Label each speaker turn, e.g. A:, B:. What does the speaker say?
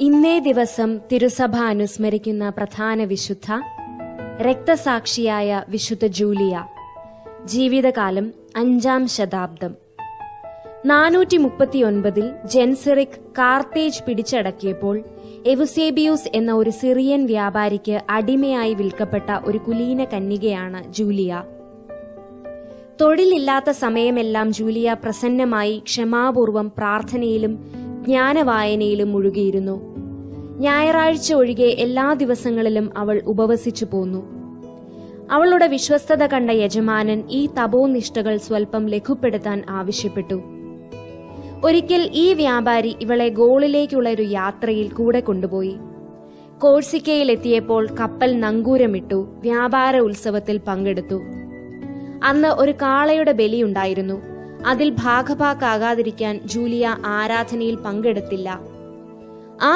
A: ഇന്നേ ദിവസം തിരുസഭ അനുസ്മരിക്കുന്ന പ്രധാന വിശുദ്ധ രക്തസാക്ഷിയായ വിശുദ്ധ ജൂലിയ. ജീവിതകാലം 5-ാം ശതാബ്ദം. 439 ജെൻസിറിക് കാർത്തേജ് പിടിച്ചടക്കിയപ്പോൾ എവുസേബിയൂസ് എന്ന ഒരു സിറിയൻ വ്യാപാരിക്ക് അടിമയായി വിൽക്കപ്പെട്ട ഒരു കുലീന കന്യകയാണ് ജൂലിയ. തൊഴിലില്ലാത്ത സമയമെല്ലാം ജൂലിയ പ്രസന്നമായി ക്ഷമാപൂർവം പ്രാർത്ഥനയിലും ജ്ഞാനവായനയിലും മുഴുകിയിരുന്നു. ഞായറാഴ്ച ഒഴികെ എല്ലാ ദിവസങ്ങളിലും അവൾ ഉപവസിച്ചു പോന്നു. അവളുടെ വിശ്വസ്തത കണ്ട യജമാനൻ ഈ തപോനിഷ്ഠകൾ സ്വൽപ്പം ലഘുപ്പെടുത്താൻ ആവശ്യപ്പെട്ടു. ഒരിക്കൽ ഈ വ്യാപാരി ഇവളെ ഗോളിലേക്കുള്ള ഒരു യാത്രയിൽ കൂടെ കൊണ്ടുപോയി. കോഴ്സിക്കയിലെത്തിയപ്പോൾ കപ്പൽ നങ്കൂരമിട്ടു വ്യാപാര ഉത്സവത്തിൽ പങ്കെടുത്തു. അന്ന് ഒരു കാളയുടെ ബലിയുണ്ടായിരുന്നു. അതിൽ ഭാഗഭാക്കാകാതിരിക്കാൻ ജൂലിയ ആരാധനയിൽ പങ്കെടുത്തില്ല. ആ